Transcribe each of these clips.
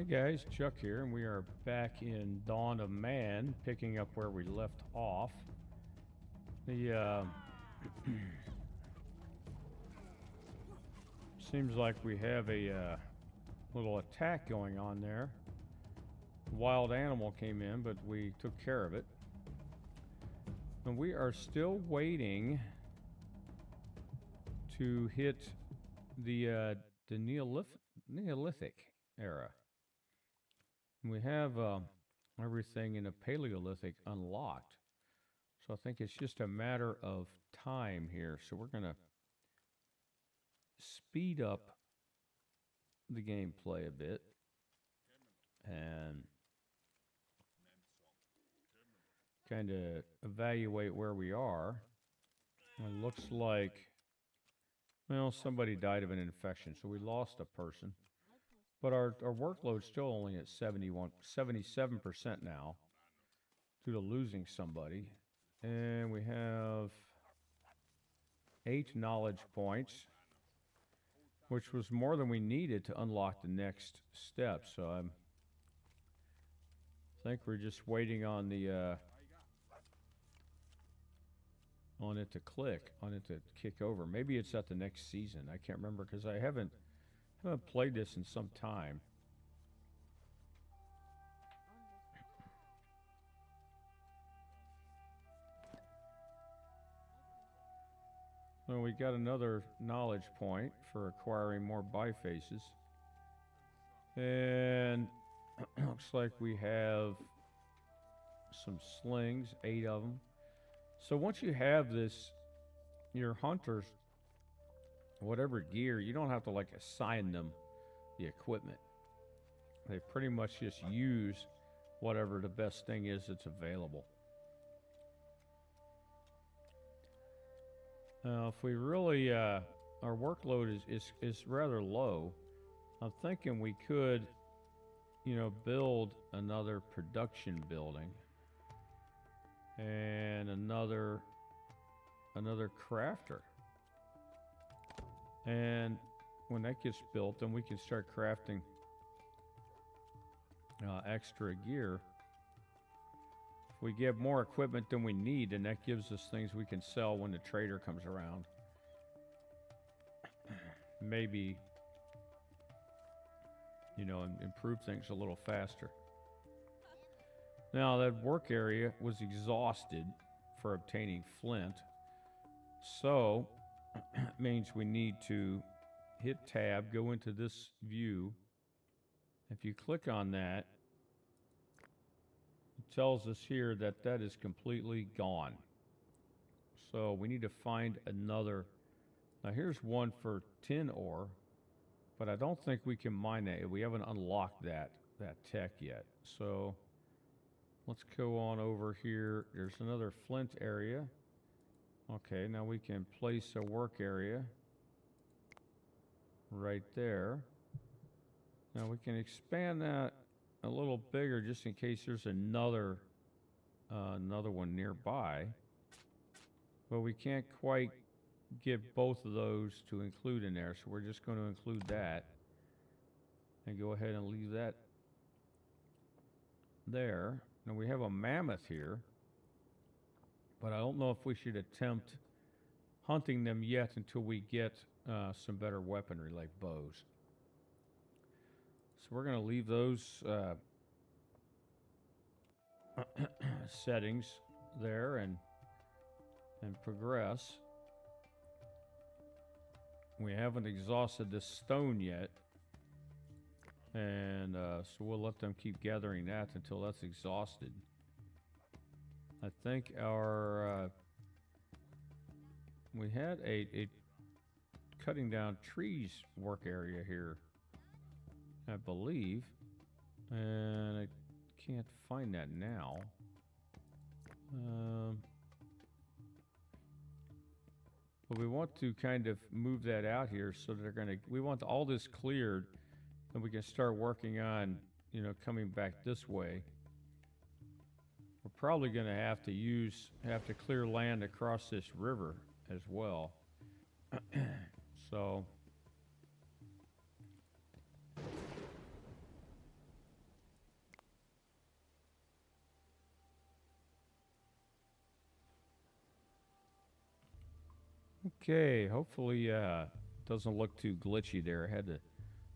Hey guys, Chuck here, and we are back in Dawn of Man, picking up where we left off. The seems like we have a little attack going on there. Wild animal came in, but we took care of it. And we are still waiting to hit the Neolithic era. And we have everything in the Paleolithic unlocked. So I think it's just a matter of time here. So we're going to speed up the gameplay a bit and kind of evaluate where we are. It looks like, well, somebody died of an infection, so we lost a person. But our workload's still only at 77% now due to losing somebody. And we have 8 knowledge points, which was more than we needed to unlock the next step. So I think we're just waiting on the on it to click, on it to kick over. Maybe it's at the next season. I can't remember because I haven't played this in some time. Well, we got another knowledge point for acquiring more bifaces. And looks like we have some slings, 8 of them. So once you have this, your hunters, whatever gear, you don't have to like assign them the equipment. They pretty much just use whatever the best thing is that's available. If we really, our workload is rather low, I'm thinking we could, build another production building and another crafter. And when that gets built, then we can start crafting extra gear. If we get more equipment than we need, then that gives us things we can sell when the trader comes around. Maybe, improve things a little faster. Now, that work area was exhausted for obtaining flint. So, it means we need to hit tab, go into this view. If you click on that, it tells us here that that is completely gone. So we need to find another. Now here's one for tin ore, but I don't think we can mine that. We haven't unlocked that tech yet. So let's go on over here. There's another flint area. Okay, now we can place a work area right there. Now we can expand that a little bigger just in case there's another one nearby. But we can't quite get both of those to include in there, so we're just going to include that and go ahead and leave that there. Now we have a mammoth here, but I don't know if we should attempt hunting them yet until we get some better weaponry like bows. So we're going to leave those settings there and progress. We haven't exhausted this stone yet, and so we'll let them keep gathering that until that's exhausted. I think our we had a cutting down trees work area here, I believe, and I can't find that now. But we want to kind of move that out here so that we want all this cleared, and we can start working on, coming back this way. We're probably going to have to clear land across this river as well. So Okay, hopefully doesn't look too glitchy there. I had to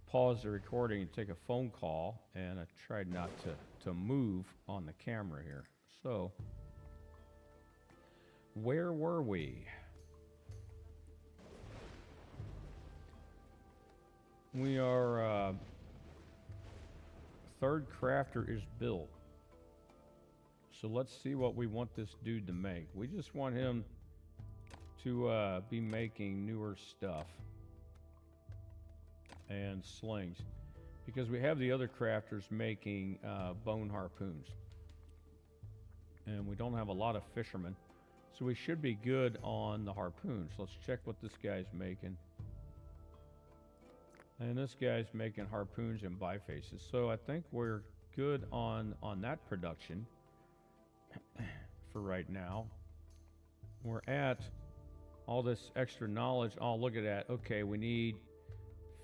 pause the recording and take a phone call, and I tried not to move on the camera here. So, where were we? We are third crafter is built. So let's see what we want this dude to make. We just want him to be making newer stuff and slings, because we have the other crafters making bone harpoons, and we don't have a lot of fishermen, so we should be good on the harpoons. Let's check what this guy's making. And this guy's making harpoons and bifaces, so I think we're good on that production for right now. We're at all this extra knowledge. Oh, look at that. Okay, we need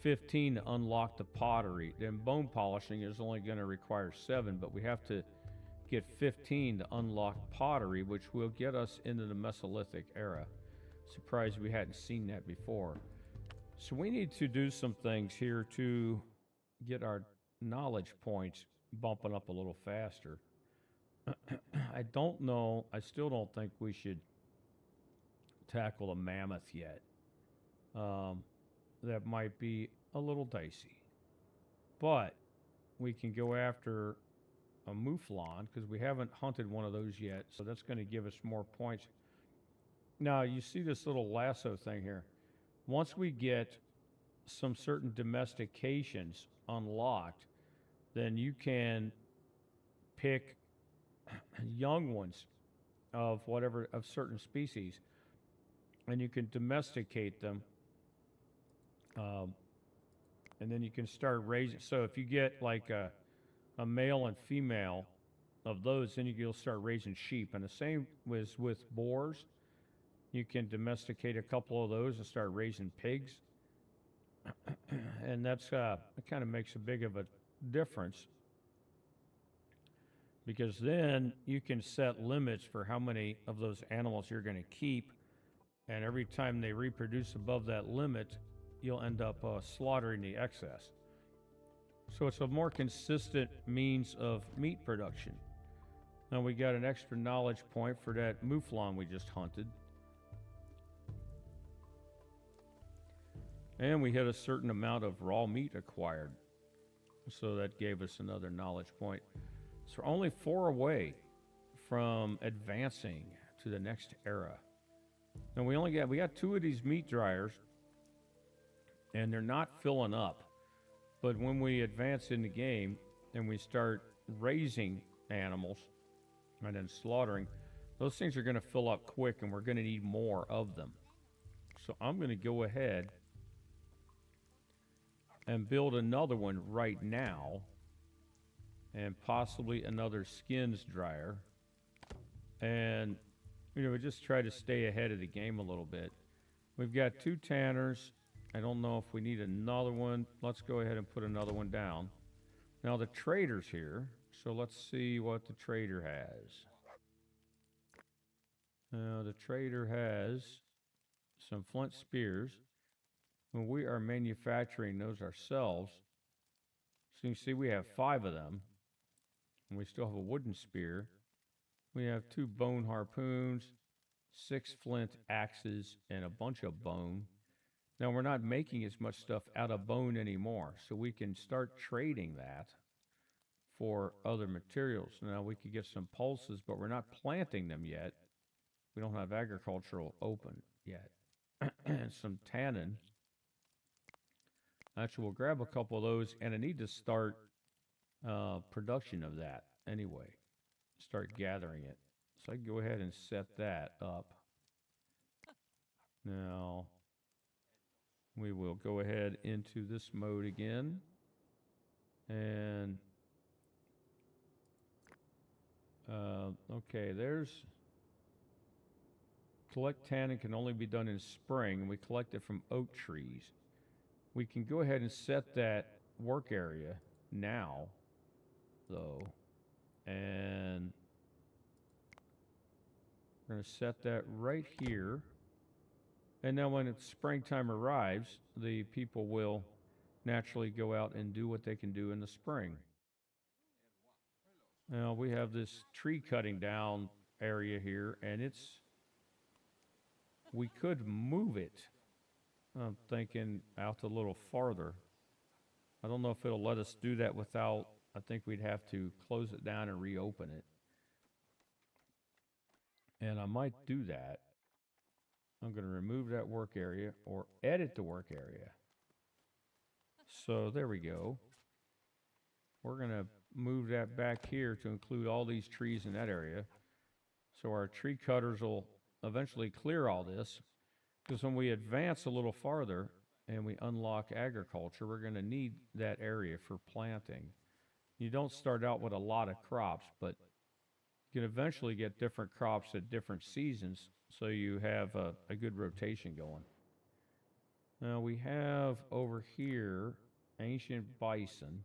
15 to unlock the pottery. Then bone polishing is only going to require 7, but we have to get 15 to unlock pottery, which will get us into the Mesolithic era. Surprised we hadn't seen that before. So we need to do some things here to get our knowledge points bumping up a little faster. I don't know. I still don't think we should tackle a mammoth yet. That might be a little dicey. But we can go after a mouflon, because we haven't hunted one of those yet, so that's going to give us more points. Now, you see this little lasso thing here. Once we get some certain domestications unlocked, then you can pick young ones of certain species, and you can domesticate them, and then you can start raising. So if you get like a male and female of those, then you'll start raising sheep. And the same was with boars. You can domesticate a couple of those and start raising pigs. And that's it kind of makes a big of a difference, because then you can set limits for how many of those animals you're going to keep, and every time they reproduce above that limit, you'll end up slaughtering the excess. So it's a more consistent means of meat production. Now we got an extra knowledge point for that mouflon we just hunted. And we had a certain amount of raw meat acquired, so that gave us another knowledge point. So we're only 4 away from advancing to the next era. Now we got 2 of these meat dryers, and they're not filling up. But when we advance in the game and we start raising animals and then slaughtering, those things are going to fill up quick, and we're going to need more of them. So I'm going to go ahead and build another one right now, and possibly another skins dryer. And, we just try to stay ahead of the game a little bit. We've got 2 tanners. I don't know if we need another one. Let's go ahead and put another one down. Now the trader's here, so let's see what the trader has. Now the trader has some flint spears. Well, we are manufacturing those ourselves. So you can see we have 5 of them. And we still have a wooden spear. We have 2 bone harpoons, 6 flint axes, and a bunch of bone. Now we're not making as much stuff out of bone anymore, so we can start trading that for other materials. Now we could get some pulses, but we're not planting them yet. We don't have agricultural open yet. And some tannin. Actually, we'll grab a couple of those, and I need to start production of that anyway. Start gathering it. So I can go ahead and set that up. Now, we will go ahead into this mode again. And, okay, there's... Collect tannin can only be done in spring, and we collect it from oak trees. We can go ahead and set that work area now, though, and we're going to set that right here. And then when it's springtime arrives, the people will naturally go out and do what they can do in the spring. Now we have this tree cutting down area here, and we could move it. I'm thinking out a little farther. I don't know if it'll let us do that without, I think we'd have to close it down and reopen it. And I might do that. I'm going to remove that work area or edit the work area. So there we go. We're going to move that back here to include all these trees in that area. So our tree cutters will eventually clear all this. Because when we advance a little farther and we unlock agriculture, we're going to need that area for planting. You don't start out with a lot of crops, but you can eventually get different crops at different seasons, so you have a good rotation going. Now we have over here ancient bison.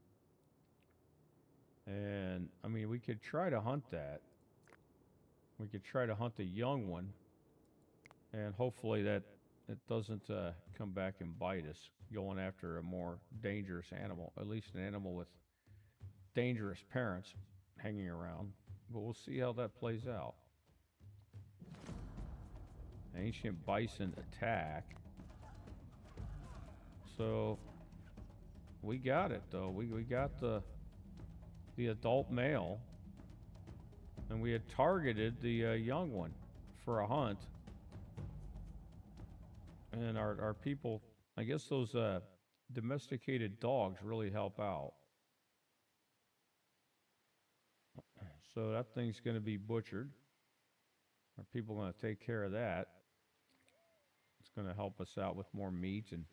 And I mean, we could try to hunt that. We could try to hunt the young one, and hopefully that it doesn't come back and bite us, going after a more dangerous animal, at least an animal with dangerous parents hanging around. But we'll see how that plays out. Ancient bison attack. So we got it though. We got the adult male, and we had targeted the young one for a hunt. And our people, I guess those domesticated dogs really help out. So that thing's going to be butchered. Our people are going to take care of that. It's going to help us out with more meat, and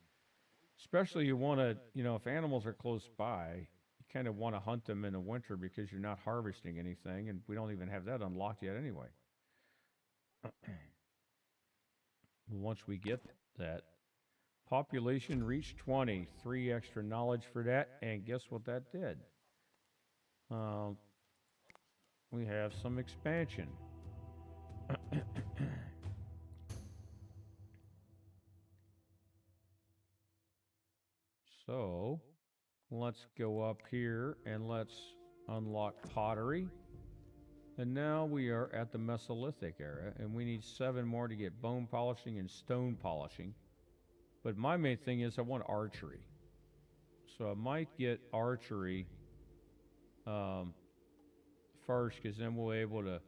especially you want to, if animals are close by, you kind of want to hunt them in the winter because you're not harvesting anything, and we don't even have that unlocked yet anyway. Once we get that, population reached 20, 3 extra knowledge for that, and guess what that did? We have some expansion. So let's go up here and let's unlock pottery. And now we are at the Mesolithic era, and we need 7 more to get bone polishing and stone polishing. But my main thing is I want archery. So I might get archery first, because then we'll be able to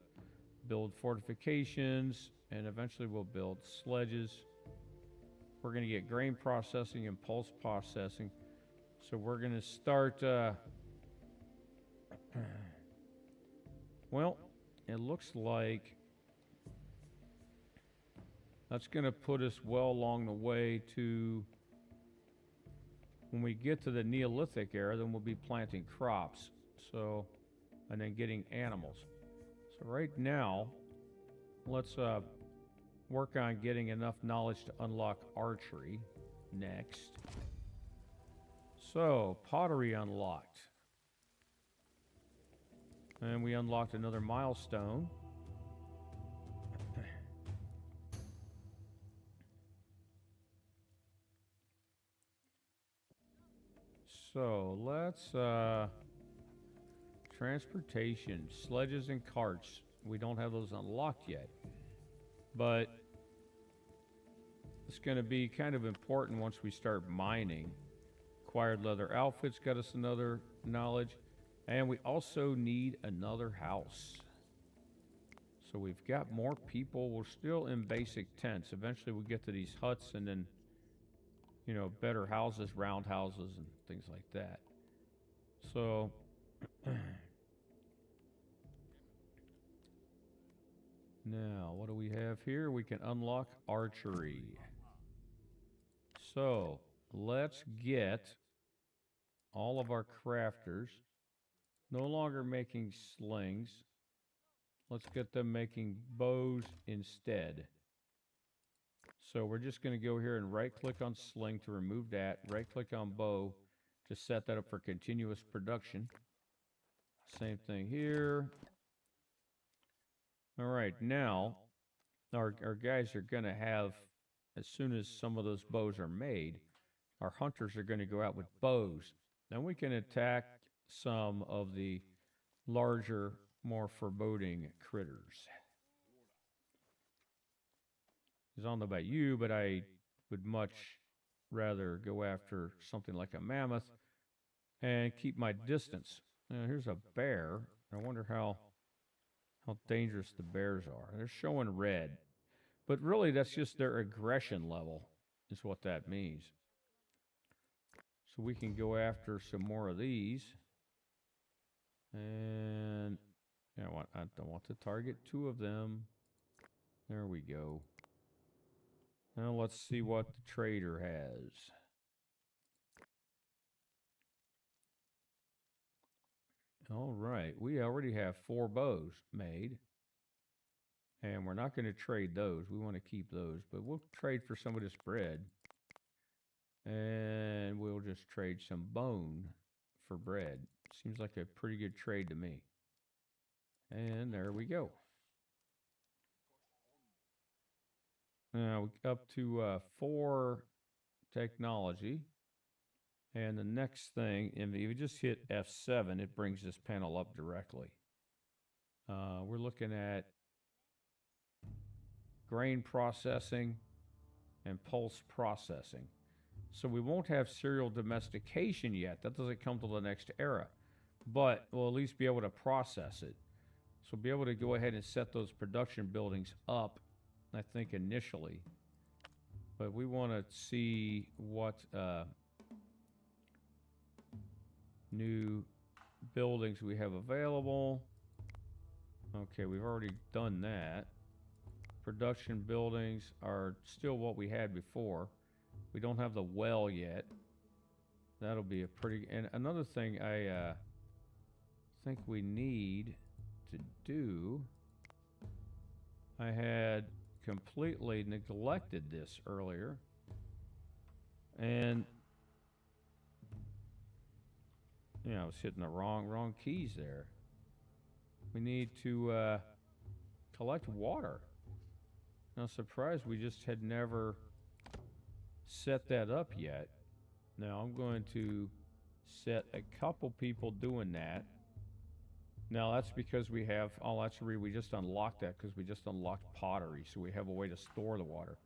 build fortifications, and eventually we'll build sledges. We're going to get grain processing and pulse processing. So we're going to start... well, it looks like that's going to put us well along the way to... when we get to the Neolithic era, then we'll be planting crops. So, and then getting animals. So right now, let's work on getting enough knowledge to unlock archery next. So, pottery unlocked. And we unlocked another milestone. So, let's transportation, sledges and carts. We don't have those unlocked yet. But it's going to be kind of important once we start mining. Acquired leather outfits got us another knowledge. And we also need another house. So we've got more people. We're still in basic tents. Eventually we'll get to these huts, and then, better houses, round houses, and things like that. So... now, what do we have here? We can unlock archery. So, let's get all of our crafters no longer making slings. Let's get them making bows instead. So we're just going to go here and right-click on sling to remove that. Right-click on bow to set that up for continuous production. Same thing here. All right, now our guys are going to have as soon as some of those bows are made, our hunters are going to go out with bows. Then we can attack some of the larger, more foreboding critters. I don't know about you, but I would much rather go after something like a mammoth and keep my distance. Now, here's a bear. I wonder how dangerous the bears are. They're showing red, but really that's just their aggression level, is what that means. So we can go after some more of these. And I don't want to target two of them. There we go. Now let's see what the trader has. All right, we already have 4 bows made. And we're not going to trade those. We want to keep those, but we'll trade for some of this bread. And we'll just trade some bone for bread. Seems like a pretty good trade to me. And there we go. Now up to 4 technology. And the next thing, if you just hit F7, it brings this panel up directly. We're looking at grain processing and pulse processing. So we won't have serial domestication yet. That doesn't come till the next era. But we'll at least be able to process it. So be able to go ahead and set those production buildings up, I think, initially. But we want to see what new buildings we have available. Okay, we've already done that. Production buildings are still what we had before. We don't have the well yet. That'll be a pretty... And another thing I think we need to do... I had completely neglected this earlier. And... I was hitting the wrong keys there. We need to collect water. Now, surprised we just had never set that up yet. Now, I'm going to set a couple people doing that. Now, that's because we have... Oh, that's we just unlocked that because we just unlocked pottery, so we have a way to store the water.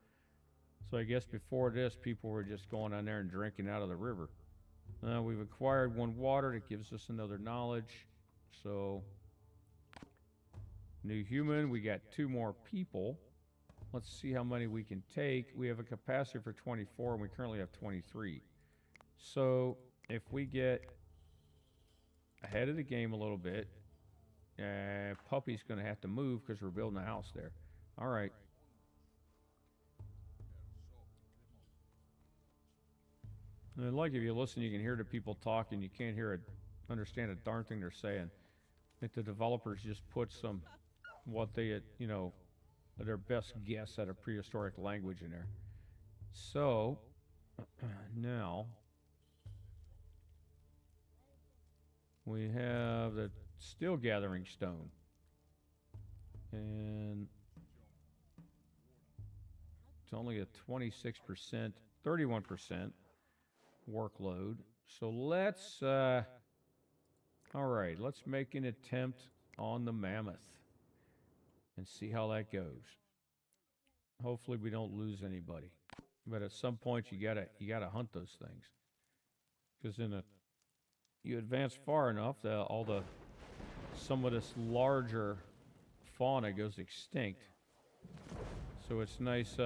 So I guess before this, people were just going on there and drinking out of the river. We've acquired 1 water. That gives us another knowledge. So, new human. We got 2 more people. Let's see how many we can take. We have a capacity for 24, and we currently have 23. So, if we get ahead of the game a little bit, Puppy's going to have to move because we're building a house there. All right. And like if you listen, you can hear the people talking. You can't understand a darn thing they're saying. I think the developers just put some, what they, their best guess at a prehistoric language in there. So, now, we have the steel gathering stone. And it's only a 26%, 31% workload. So let's, all right, let's make an attempt on the mammoth and see how that goes. Hopefully we don't lose anybody. But at some point you gotta hunt those things. Because you advance far enough that some of this larger fauna goes extinct. So it's nice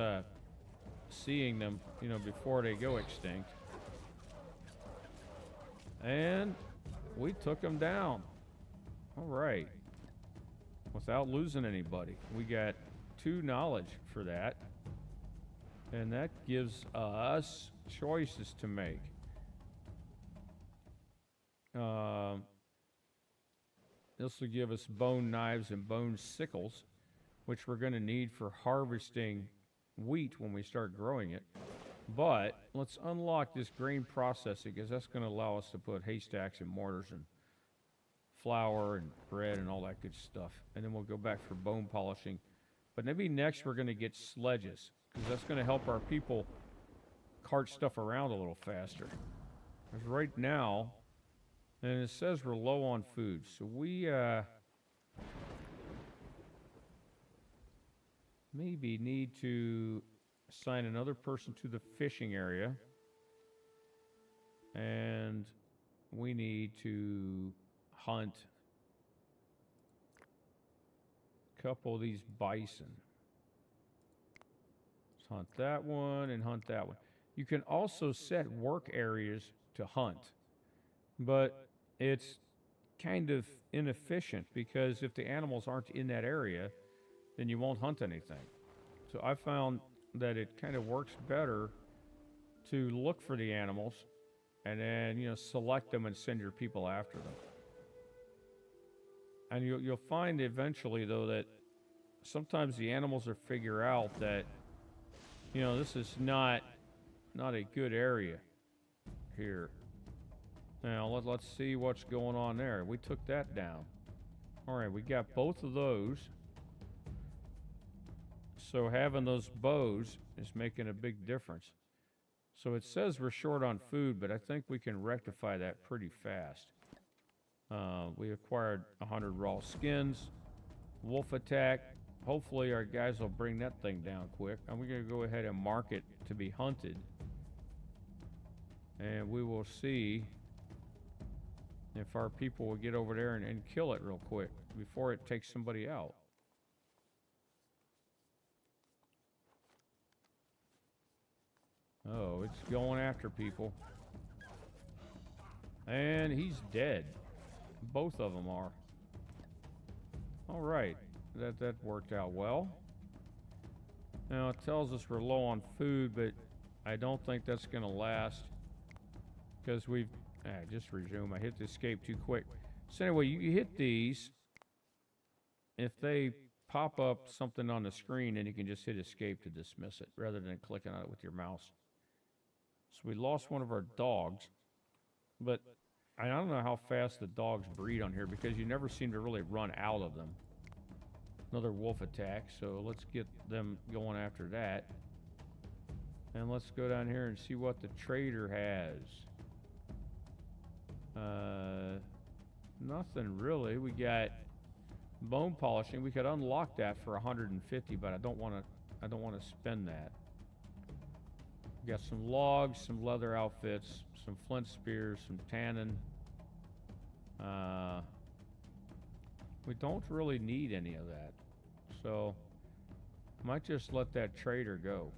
seeing them, before they go extinct. And we took them down. All right. Without losing anybody. We got 2 knowledge for that. And that gives us choices to make. This will give us bone knives and bone sickles, which we're going to need for harvesting wheat when we start growing it. But let's unlock this grain processing, because that's going to allow us to put haystacks and mortars and flour and bread and all that good stuff. And then we'll go back for bone polishing. But maybe next we're going to get sledges, because that's going to help our people cart stuff around a little faster. Because right now, and it says we're low on food, so we maybe need to assign another person to the fishing area, and we need to hunt a couple of these bison. Let's hunt that one and hunt that one. You can also set work areas to hunt, but it's kind of inefficient because if the animals aren't in that area, then you won't hunt anything. So I found that it kind of works better to look for the animals and then, select them and send your people after them. And you'll find eventually, though, that sometimes the animals will figure out that, this is not a good area here. Now, let's see what's going on there. We took that down. All right, we got both of those. So having those bows is making a big difference. So it says we're short on food, but I think we can rectify that pretty fast. We acquired 100 raw skins. Wolf attack. Hopefully our guys will bring that thing down quick. And we're going to go ahead and mark it to be hunted. And we will see if our people will get over there and kill it real quick before it takes somebody out. Oh, it's going after people. And he's dead. Both of them are. All right. That worked out well. Now, it tells us we're low on food, but I don't think that's going to last. Because we've... just resume. I hit the escape too quick. So anyway, you hit these. If they pop up something on the screen, then you can just hit escape to dismiss it, rather than clicking on it with your mouse. So we lost one of our dogs, but I don't know how fast the dogs breed on here because you never seem to really run out of them. Another wolf attack, so let's get them going after that. And let's go down here and see what the trader has. Nothing really. We got bone polishing. We could unlock that for 150, but I don't want to spend that. We got some logs, some leather outfits, some flint spears, some tannin. We don't really need any of that. So, might just let that trader go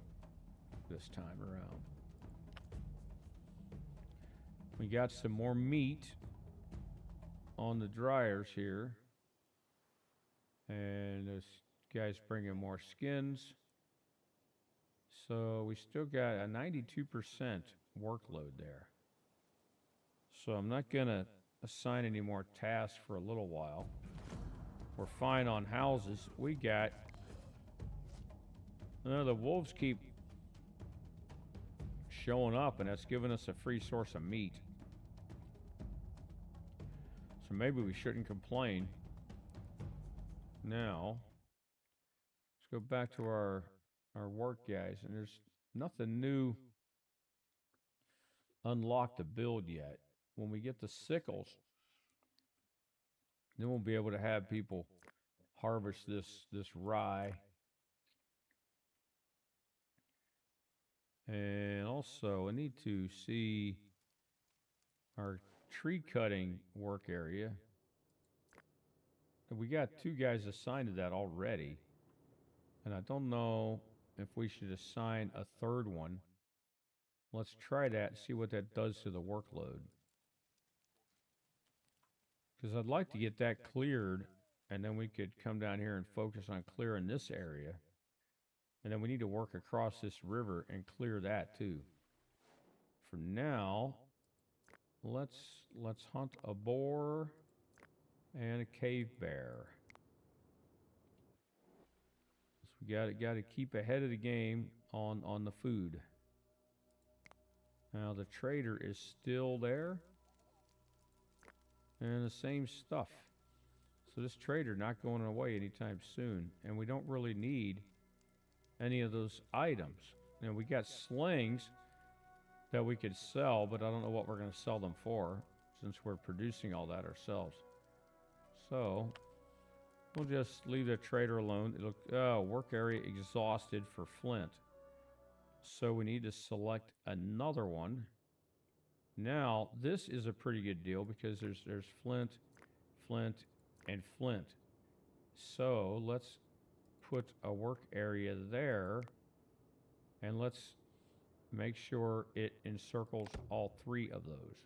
this time around. We got some more meat on the dryers here. And this guy's bringing more skins. So we still got a 92% workload there. So I'm not going to assign any more tasks for a little while. We're fine on houses. We got... the wolves keep showing up, and that's giving us a free source of meat. So maybe we shouldn't complain. Now, let's go back to our work guys, and there's nothing new unlocked to build yet. When we get the sickles, then we'll be able to have people harvest this rye. And also, I need to see our tree cutting work area. We got 2 guys assigned to that already. And I don't know if we should assign a 3rd one. Let's try that and see what that does to the workload. Because I'd like to get that cleared, and then we could come down here and focus on clearing this area. And then we need to work across this river and clear that too. For now, let's hunt a boar and a cave bear. So we got to keep ahead of the game on the food. Now the trader is still there. And the same stuff. So this trader not going away anytime soon. And we don't really need any of those items. You know, we got slings that we could sell, but I don't know what we're going to sell them for since we're producing all that ourselves. So we'll just leave the trader alone. It'll, work area exhausted for flint. So we need to select another one. Now, this is a pretty good deal because there's flint, flint, and flint. So let's put a work area there, and let's make sure it encircles all three of those.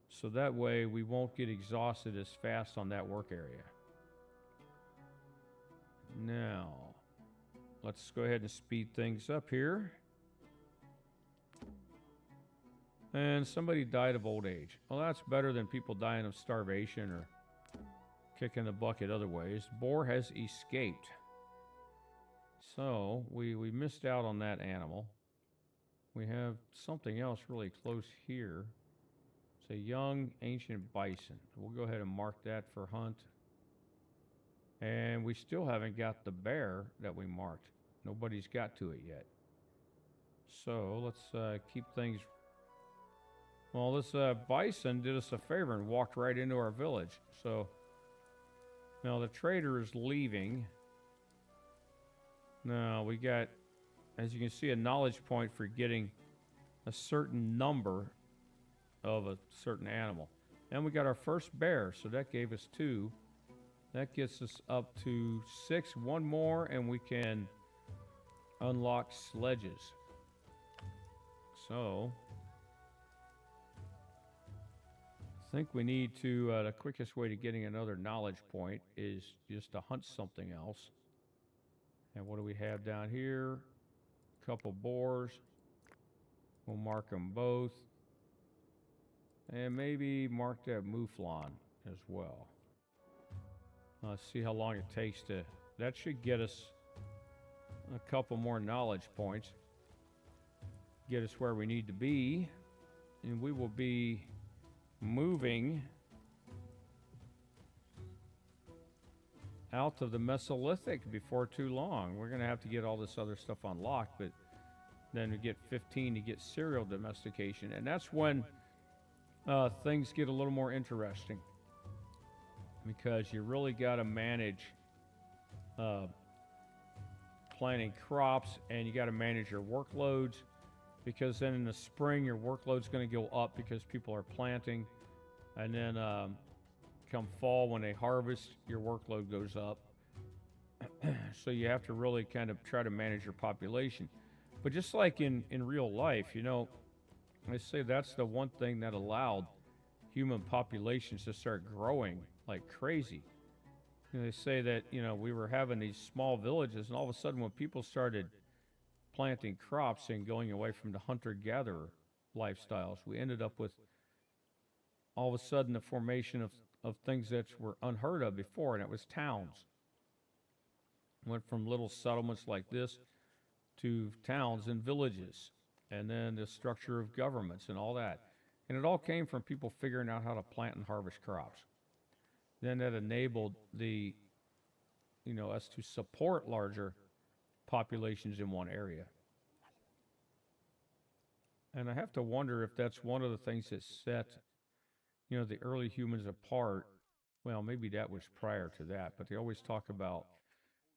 So that way we won't get exhausted as fast on that work area. Now, let's go ahead and speed things up here. And somebody died of old age. Well, that's better than people dying of starvation or kicking the bucket other ways. Boar has escaped. So we missed out on that animal. We have something else really close here. It's a young ancient bison. We'll go ahead and mark that for hunt. And we still haven't got the bear that we marked. Nobody's got to it yet. So let's keep things. Well, this bison did us a favor and walked right into our village. So now the trader is leaving. Now we got, as you can see, a knowledge point for getting a certain number of a certain animal. And we got our first bear, so that gave us 2. That gets us up to 6. One more, and we can unlock sledges. So I think we need to, the quickest way to getting another knowledge point is just to hunt something else. And what do we have down here? A couple boars. We'll mark them both. And maybe mark that mouflon as well. Let's see how long it takes to, that should get us a couple more knowledge points. Get us where we need to be. And we will be moving out of the Mesolithic before too long. We're going to have to get all this other stuff unlocked, but then we get 15 to get serial domestication. And that's when things get a little more interesting, because you really got to manage planting crops, and you got to manage your workloads, because then in the spring your workload's going to go up because people are planting, and then come fall when they harvest, your workload goes up. So you have to really kind of try to manage your population. But just like in real life, you know, I say that's the one thing that allowed human populations to start growing like crazy. You know, they say that, you know, we were having these small villages, and all of a sudden when people started planting crops and going away from the hunter-gatherer lifestyles, we ended up with all of a sudden the formation of things that were unheard of before, and it was towns. Went from little settlements like this to towns and villages, and then the structure of governments and all that. And it all came from people figuring out how to plant and harvest crops. Then that enabled the, you know, us to support larger populations in one area. And I have to wonder if that's one of the things that set, you know, the early humans apart. Well, maybe that was prior to that, but they always talk about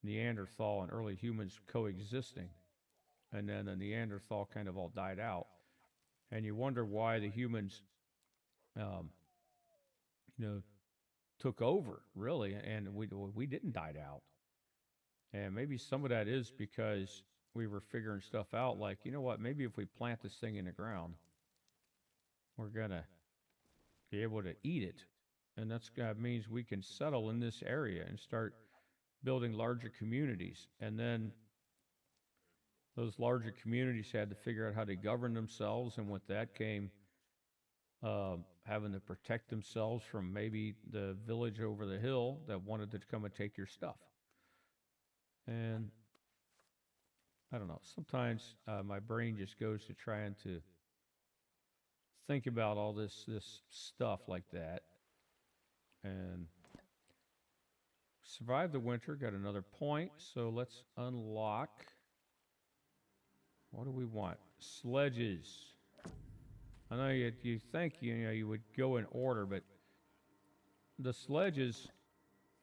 Neanderthal and early humans coexisting. And then the Neanderthal kind of all died out. And you wonder why the humans, you know, took over, really, and we didn't die out. And maybe some of that is because we were figuring stuff out, like, you know what, maybe if we plant this thing in the ground, we're going to be able to eat it. And that means we can settle in this area and start building larger communities. And then those larger communities had to figure out how to govern themselves, and with that came having to protect themselves from maybe the village over the hill that wanted to come and take your stuff. And I don't know, sometimes my brain just goes to trying to think about all this stuff like that. And survived the winter, got another point, so let's unlock What do we want? Sledges. I know you think you would go in order, but the sledges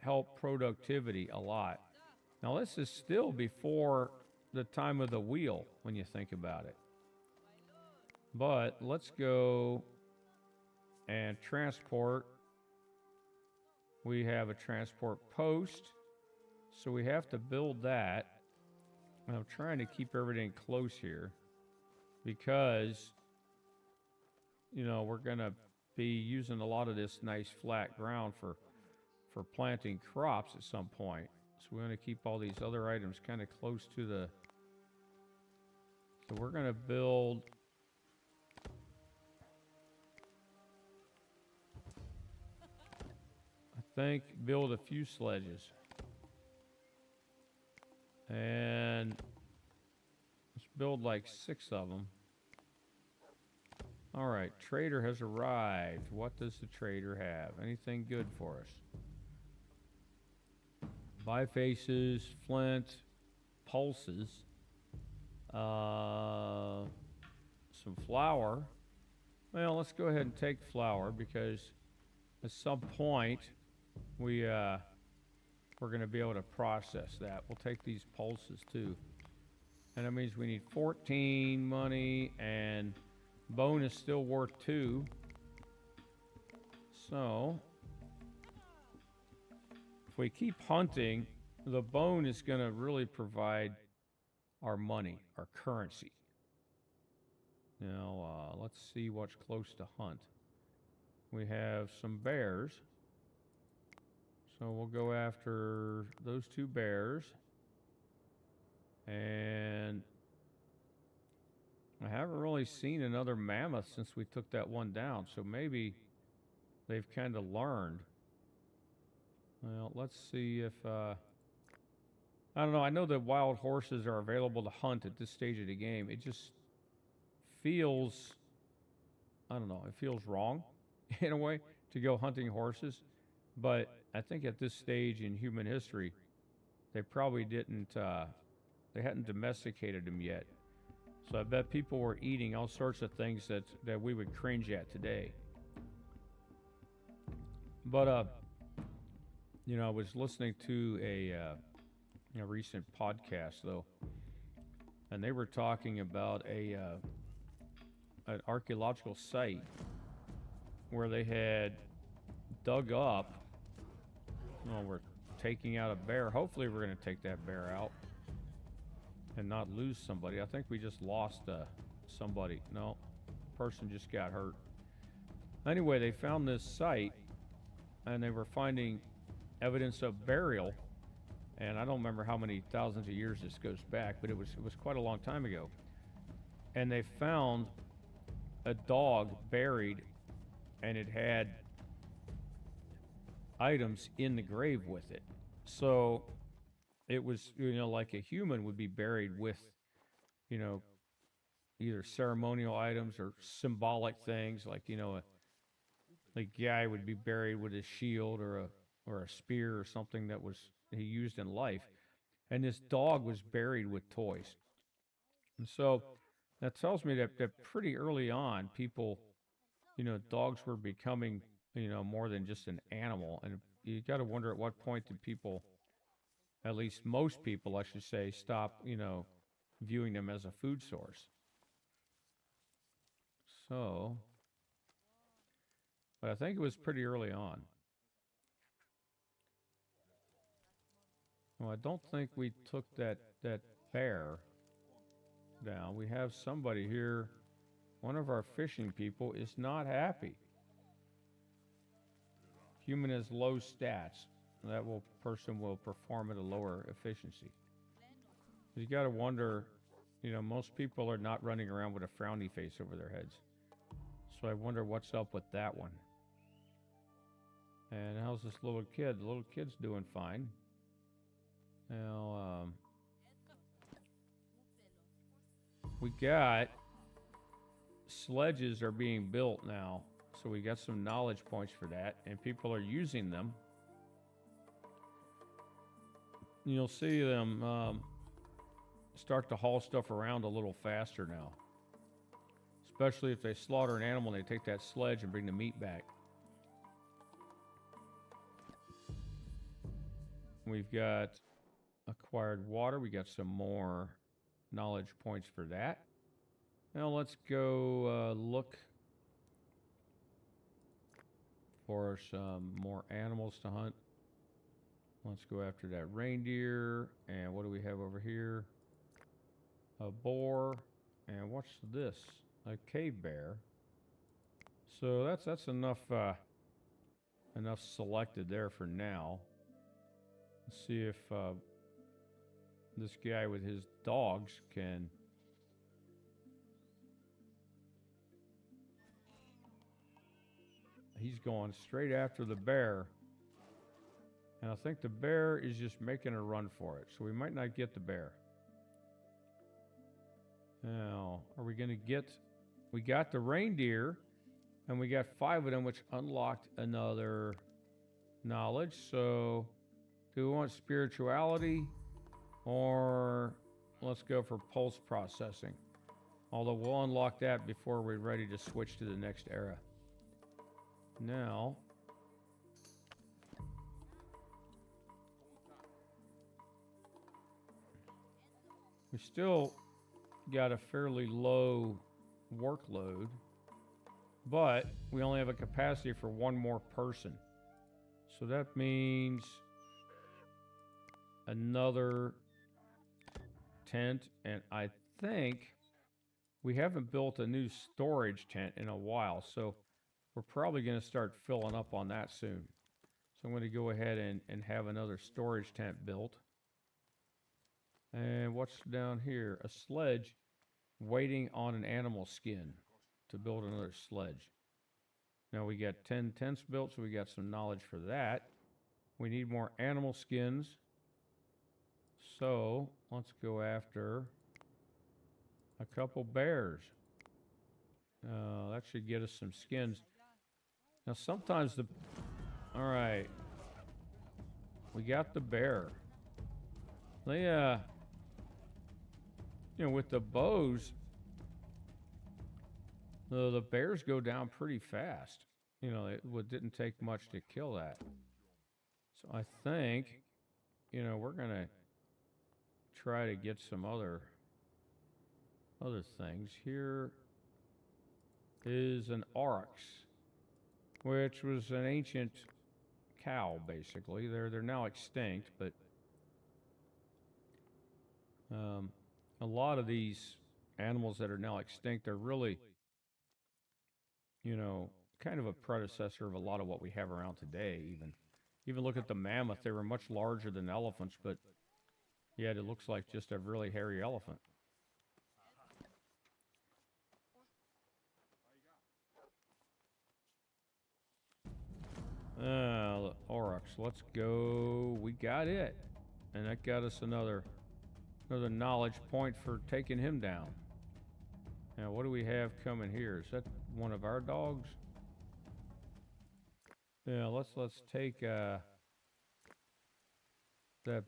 help productivity a lot. Now this is still before the time of the wheel when you think about it. But let's go and transport. We have a transport post, so we have to build that. And I'm trying to keep everything close here because, we're going to be using a lot of this nice flat ground for planting crops at some point. So we're going to keep all these other items kind of close to the... So we're going to build... build a few sledges. And let's build like 6 of them. All right, trader has arrived. What does the trader have? Anything good for us? Bifaces, flint, pulses, some flour. Well, let's go ahead and take flour because at some point we're going to be able to process that. We'll take these pulses too. And that means we need 14 money, and bone is still worth 2. So if we keep hunting, the bone is going to really provide our money, our currency. Now, let's see what's close to hunt. We have some bears. So we'll go after those 2 bears. And I haven't really seen another mammoth since we took that one down. So maybe they've kind of learned. Well, let's see if... I don't know. I know that wild horses are available to hunt at this stage of the game. It just feels... I don't know. It feels wrong in a way to go hunting horses. But I think at this stage in human history, they probably didn't... they hadn't domesticated them yet. So I bet people were eating all sorts of things that we would cringe at today. But, I was listening to a recent podcast, though, and they were talking about an archaeological site where they had dug up... Well, we're taking out a bear. Hopefully we're going to take that bear out and not lose somebody. I think we just lost somebody. No, person just got hurt. Anyway, they found this site, and they were finding evidence of burial. And I don't remember how many thousands of years this goes back, but it was quite a long time ago. And they found a dog buried, and it had items in the grave with it. So it was, like a human would be buried with, either ceremonial items or symbolic things, like, a guy would be buried with a shield or a spear or something that he used in life. And this dog was buried with toys. And so that tells me that pretty early on, people, dogs were becoming, more than just an animal. And you got to wonder at what point did people, at least most people, I should say, stop, viewing them as a food source. So, but I think it was pretty early on. Well, I don't think we took that bear down. We have somebody here. One of our fishing people is not happy. Human has low stats. That person will perform at a lower efficiency. You got to wonder, most people are not running around with a frowny face over their heads. So I wonder what's up with that one. And how's this little kid? The little kid's doing fine. Now, we got sledges are being built now. So we got some knowledge points for that, and people are using them. You'll see them, start to haul stuff around a little faster now. Especially if they slaughter an animal and they take that sledge and bring the meat back. We've got acquired water. We got some more knowledge points for that. Now let's go look for some more animals to hunt. Let's go after that reindeer. And what do we have over here? A boar. And what's this? A cave bear. So that's enough enough selected there for now. Let's see if this guy with his dogs can. He's going straight after the bear. And I think the bear is just making a run for it. So we might not get the bear. Now, are we going to get... We got the reindeer, and we got 5 of them, which unlocked another knowledge. So, do we want spirituality, or let's go for pulse processing? Although we'll unlock that before we're ready to switch to the next era. Now, we still got a fairly low workload, but we only have a capacity for 1 more person. So that means another tent, and I think we haven't built a new storage tent in a while, so we're probably going to start filling up on that soon. So I'm going to go ahead and have another storage tent built. And what's down here? A sledge waiting on an animal skin to build another sledge. Now we got 10 tents built, so we got some knowledge for that. We need more animal skins. So let's go after a couple bears. That should get us some skins. Now sometimes the... Alright. We got the bear. They, you know, with the bows, the bears go down pretty fast. You know, it didn't take much to kill that. So I think, you know, we're going to try to get some other things. Here is an oryx, which was an ancient cow, basically. They're now extinct, but a lot of these animals that are now extinct are really, you know, kind of a predecessor of a lot of what we have around today. Even look at the mammoth. They were much larger than elephants, but yet it looks like just a really hairy elephant. The oryx. Let's go. We got it. And that got us another knowledge point for taking him down. Now, what do we have coming here? Is that one of our dogs? Yeah, let's take that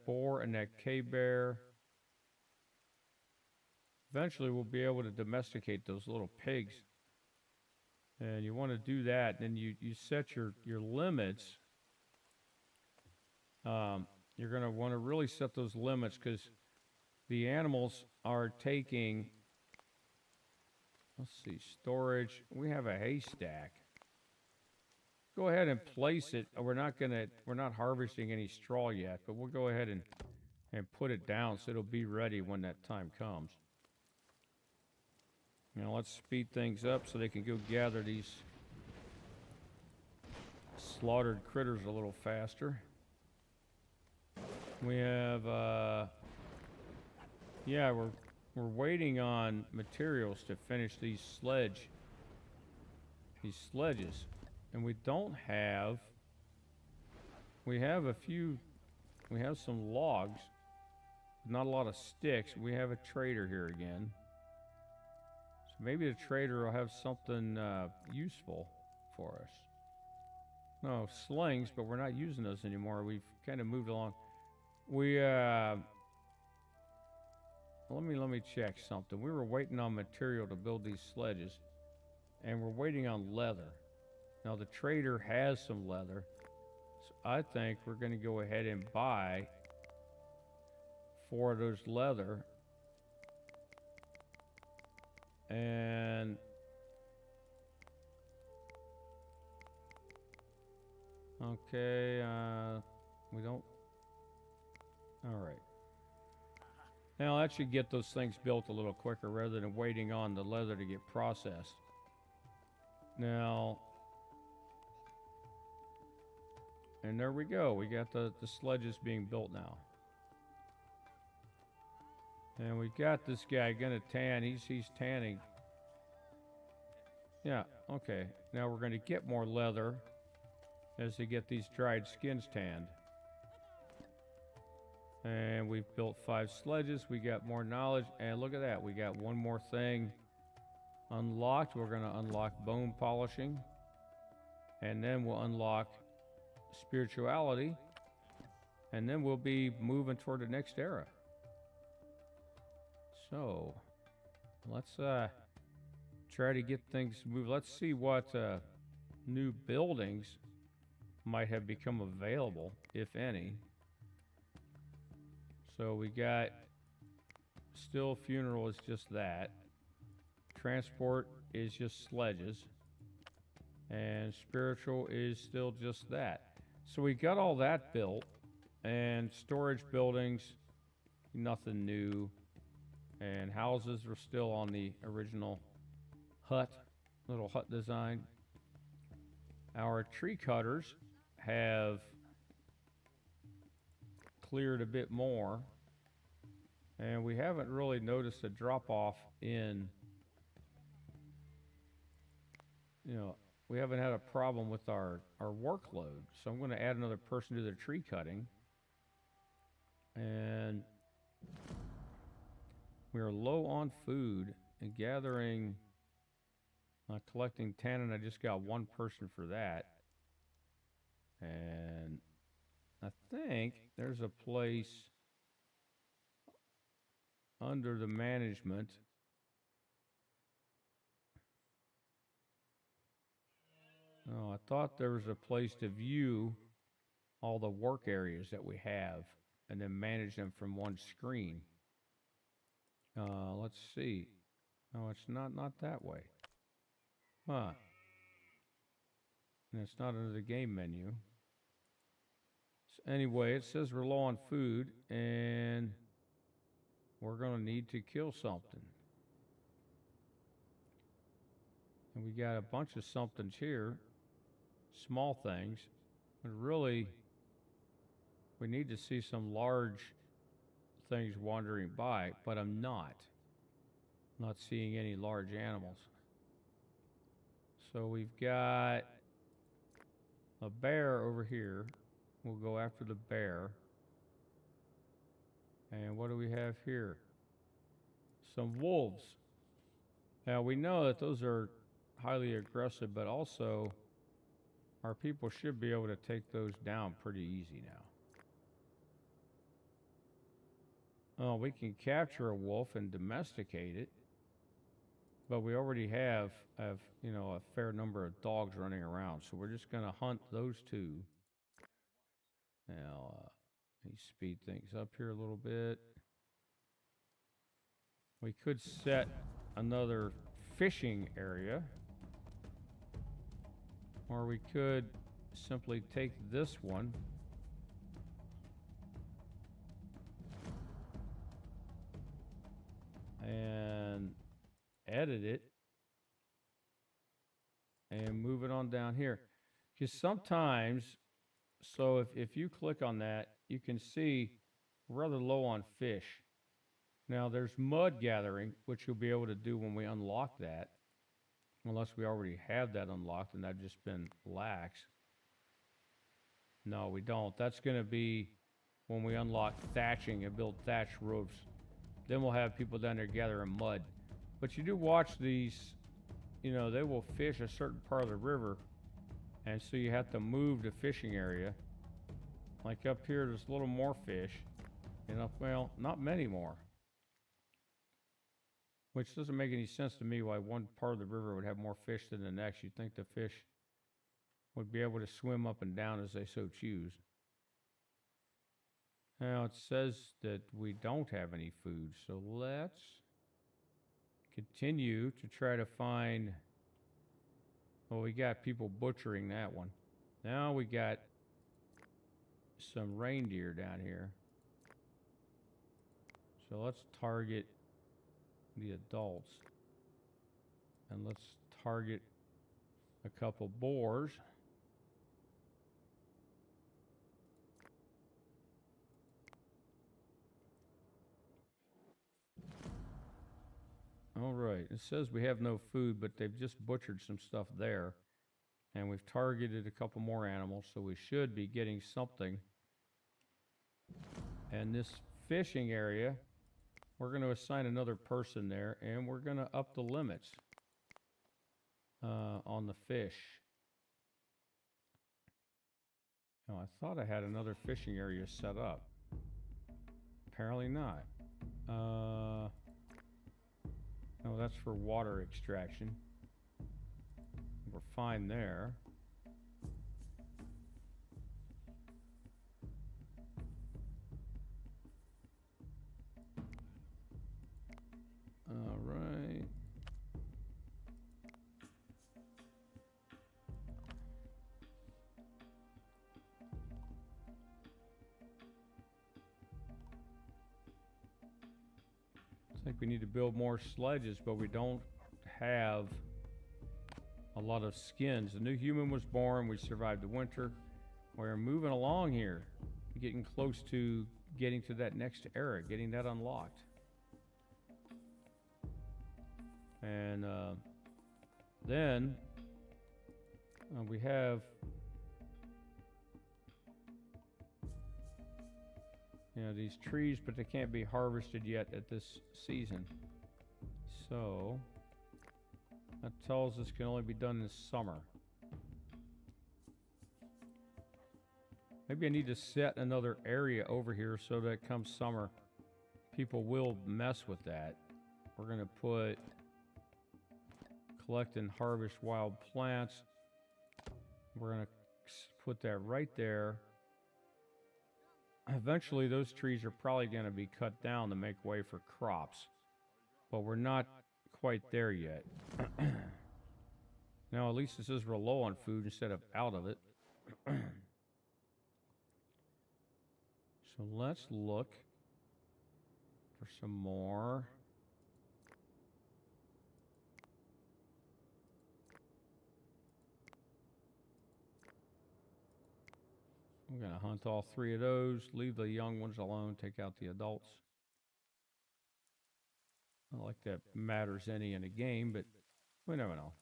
boar and that cave bear. Eventually, we'll be able to domesticate those little pigs. And you want to do that, and you set your limits. You're going to want to really set those limits because the animals are taking, let's see, storage. We have a haystack. Go ahead and place it. We're not harvesting any straw yet, but we'll go ahead and put it down so it'll be ready when that time comes. Now let's speed things up so they can go gather these slaughtered critters a little faster. We have, yeah, we're waiting on materials to finish these sledges, and we don't have. We have some logs, not a lot of sticks. We have a trader here again. So maybe the trader will have something useful for us. No, slings, but we're not using those anymore. We've kind of moved along. We, let me check something. We were waiting on material to build these sledges, and we're waiting on leather. Now the trader has some leather, so I think we're going to go ahead and buy 4 of those leather, and okay, we don't. All right. Now that should get those things built a little quicker rather than waiting on the leather to get processed. Now, and there we go. We got the sledges being built now. And we got this guy gonna tan. He's tanning. Yeah, okay. Now we're gonna get more leather as they get these dried skins tanned. And we've built 5 sledges. We got more knowledge. And look at that. We got one more thing unlocked. We're going to unlock bone polishing. And then we'll unlock spirituality. And then we'll be moving toward the next era. So, let's try to get things moved. Let's see what new buildings might have become available, if any. So we got still funeral is just that. Transport is just sledges. And spiritual is still just that. So we got all that built. And storage buildings, nothing new. And houses are still on the original little hut design. Our tree cutters have cleared a bit more, and we haven't really noticed a drop off in, we haven't had a problem with our workload. So I'm going to add another person to the tree cutting, and we are low on food and gathering, collecting tannin. I just got 1 person for that, and I think there's a place under the management. Oh, I thought there was a place to view all the work areas that we have and then manage them from one screen. Let's see. No, it's not that way. Huh. And it's not under the game menu. Anyway, it says we're low on food, and we're going to need to kill something. And we got a bunch of somethings here, small things, but really, we need to see some large things wandering by, but I'm not seeing any large animals. So we've got a bear over here. We'll go after the bear. And what do we have here? Some wolves. Now we know that those are highly aggressive, but also our people should be able to take those down pretty easy now. Oh, we can capture a wolf and domesticate it, but we already have a fair number of dogs running around, so we're just going to hunt those 2. Now, let me speed things up here a little bit. We could set another fishing area, or we could simply take this one and edit it and move it on down here. Because sometimes, so if you click on that, you can see we're rather low on fish. Now there's mud gathering, which you'll be able to do when we unlock that. Unless we already have that unlocked and that's just been lax. No, we don't. That's going to be when we unlock thatching and build thatch roofs. Then we'll have people down there gathering mud. But you do watch these, they will fish a certain part of the river. And so you have to move the fishing area. Like up here, there's a little more fish. Well, not many more. which doesn't make any sense to me why one part of the river would have more fish than the next. You'd think the fish would be able to swim up and down as they so choose. Now it says that we don't have any food, so let's continue to try to find. Well, we got people butchering that one. Now we got some reindeer down here. So let's target the adults. And let's target a couple boars. All right, it says we have no food, but they've just butchered some stuff there. And we've targeted a couple more animals, so we should be getting something. And this fishing area, we're going to assign another person there, and we're going to up the limits on the fish. Oh, I thought I had another fishing area set up. Apparently not. No, that's for water extraction. We're fine there. All right. I think we need to build more sledges, but we don't have a lot of skins. A new human was born. We survived the winter. We're moving along here, getting close to getting to that next era, getting that unlocked. And then we have, these trees, but they can't be harvested yet at this season. So that tells us it can only be done this summer. Maybe I need to set another area over here so that come summer, people will mess with that. We're going to put collect and harvest wild plants. We're going to put that right there. Eventually, those trees are probably going to be cut down to make way for crops, but we're not quite there yet. Now, at least it says we're low on food instead of out of it. So let's look for some more. I'm going to hunt all 3 of those, leave the young ones alone, take out the adults. Not like that matters any in a game, but we never know.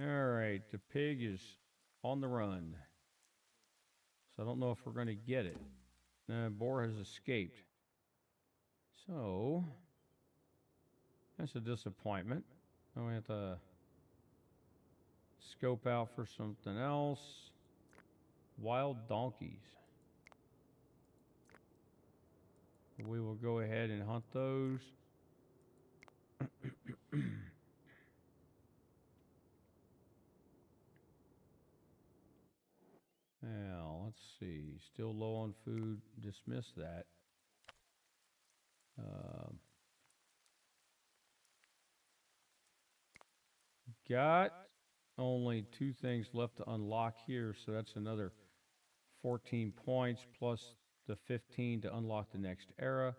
All right, the pig is on the run. So I don't know if we're going to get it. Boar has escaped. So that's a disappointment. Now we have to scope out for something else. Wild donkeys. We will go ahead and hunt those. Now, let's see. Still low on food. Dismiss that. Got only 2 things left to unlock here, so that's another 14 points plus the 15 to unlock the next era.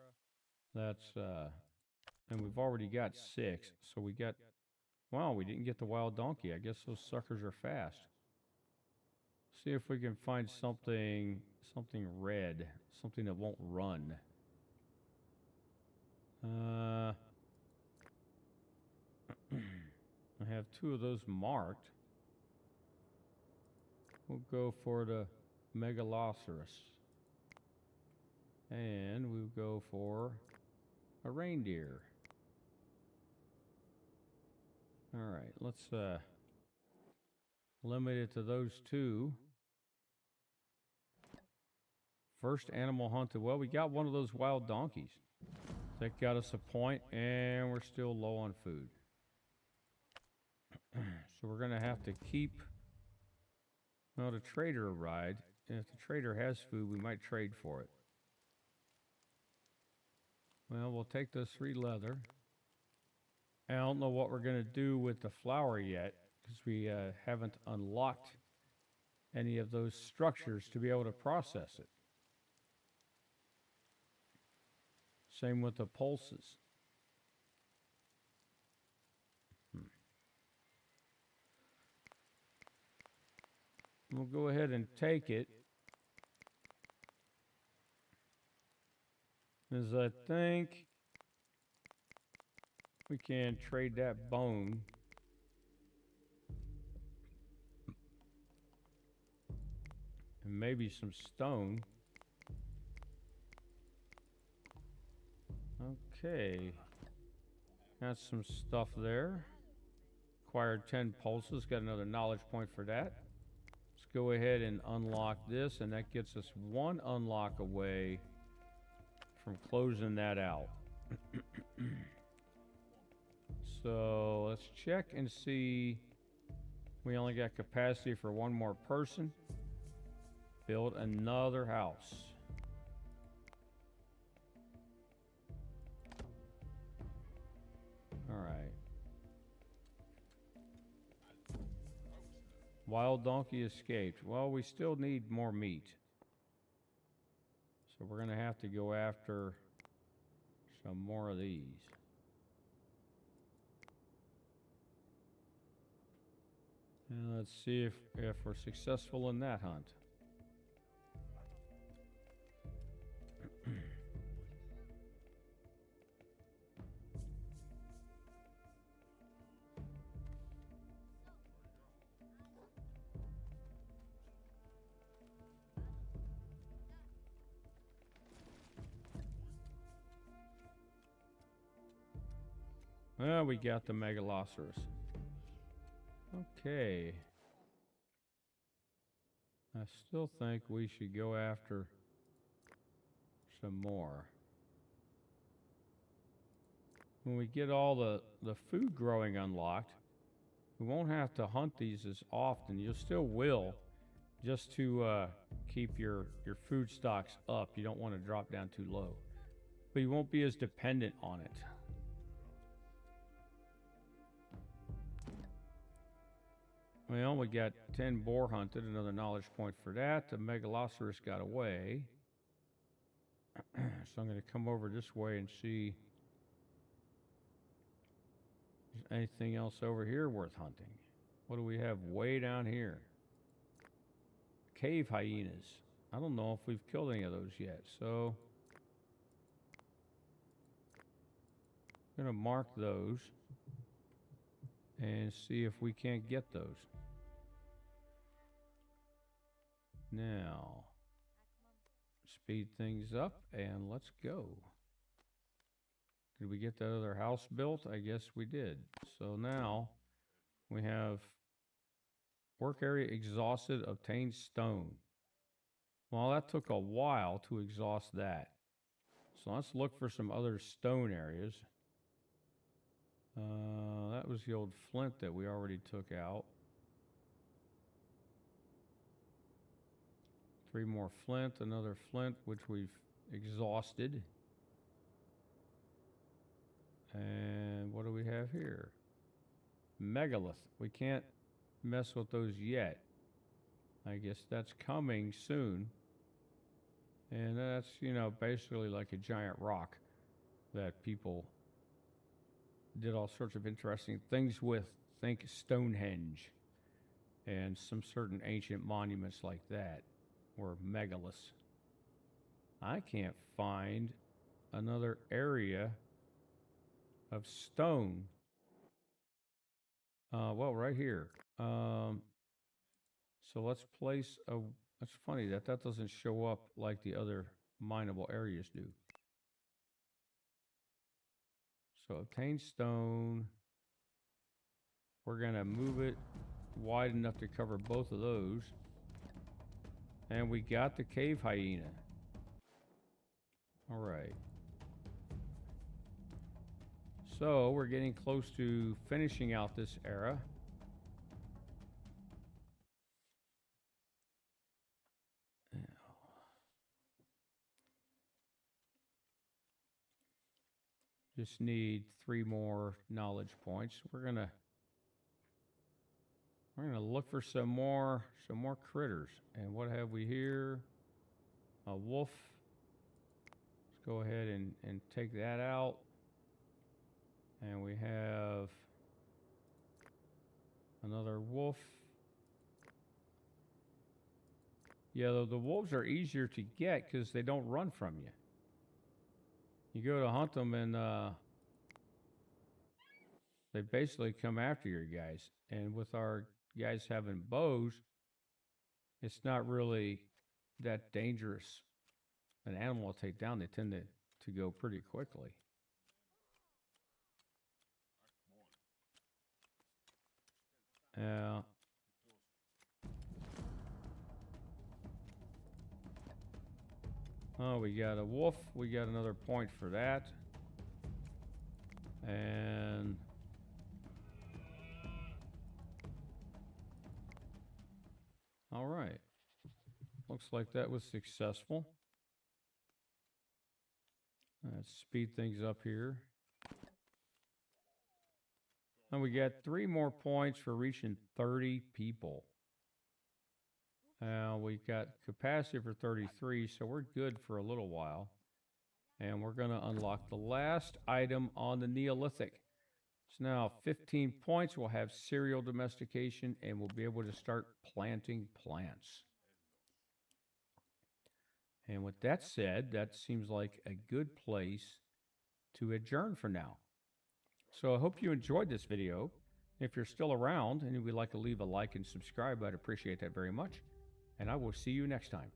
That's and we've already got 6, so we got, wow, we didn't get the wild donkey. I guess those suckers are fast. See if we can find something red, something that won't run. I have 2 of those marked. We'll go for the megaloceros. And we'll go for a reindeer. All right, let's limit it to those 2 First animal hunted. Well, we got one of those wild donkeys. That got us a point, and we're still low on food. So we're going to have to keep, well, the trader arrived. And if the trader has food, we might trade for it. Well, we'll take those 3 leather. I don't know what we're going to do with the flour yet, because we haven't unlocked any of those structures to be able to process it. Same with the pulses. We'll go ahead and take it, as I think we can trade that bone. And maybe some stone. Okay. Got some stuff there. Acquired 10 pulses. Got another knowledge point for that. Let's go ahead and unlock this, and that gets us 1 unlock away from closing that out. So let's check and see. We only got capacity for 1 more person. Build another house. All right. Wild donkey escaped. Well, we still need more meat. So we're going to have to go after some more of these. And let's see if we're successful in that hunt. Well, we got the megalosaurus. Okay. I still think we should go after some more. When we get all the food growing unlocked, we won't have to hunt these as often. You still will, just to keep your food stocks up. You don't want to drop down too low. But you won't be as dependent on it. Well, we got 10 boar hunted, another knowledge point for that. The megalosaurus got away. So I'm going to come over this way and see if there's anything else over here worth hunting. What do we have way down here? Cave hyenas. I don't know if we've killed any of those yet, so I'm going to mark those and see if we can't get those. Now, speed things up and let's go. Did we get that other house built? I guess we did. So now we have work area exhausted, obtained stone. Well, that took a while to exhaust that. So let's look for some other stone areas. That was the old flint that we already took out. 3 more flint, another flint, which we've exhausted. And what do we have here? Megalith. We can't mess with those yet. I guess that's coming soon. And that's, you know, basically like a giant rock that people did all sorts of interesting things with. Think Stonehenge and some certain ancient monuments like that were megaliths. I can't find another area of stone. Well, right here. So let's place a... That's funny that doesn't show up like the other mineable areas do. So obtain stone. We're going to move it wide enough to cover both of those. And we got the cave hyena. All right. So we're getting close to finishing out this era. Just need 3 more knowledge points. We're gonna look for some more critters. And what have we here? A wolf. Let's go ahead and take that out. And we have another wolf. Yeah, the wolves are easier to get because they don't run from you. You go to hunt them and they basically come after your guys. And with our guys having bows, it's not really that dangerous. An animal will take down, they tend to go pretty quickly. Oh, we got a wolf. We got another point for that. And all right. Looks like that was successful. Let's speed things up here. And we got 3 more points for reaching 30 people. We got capacity for 33, so we're good for a little while. And we're going to unlock the last item on the Neolithic. So now 15 points, we'll have cereal domestication, and we'll be able to start planting plants. And with that said, that seems like a good place to adjourn for now. So I hope you enjoyed this video. If you're still around and you would like to leave a like and subscribe, I'd appreciate that very much. And I will see you next time.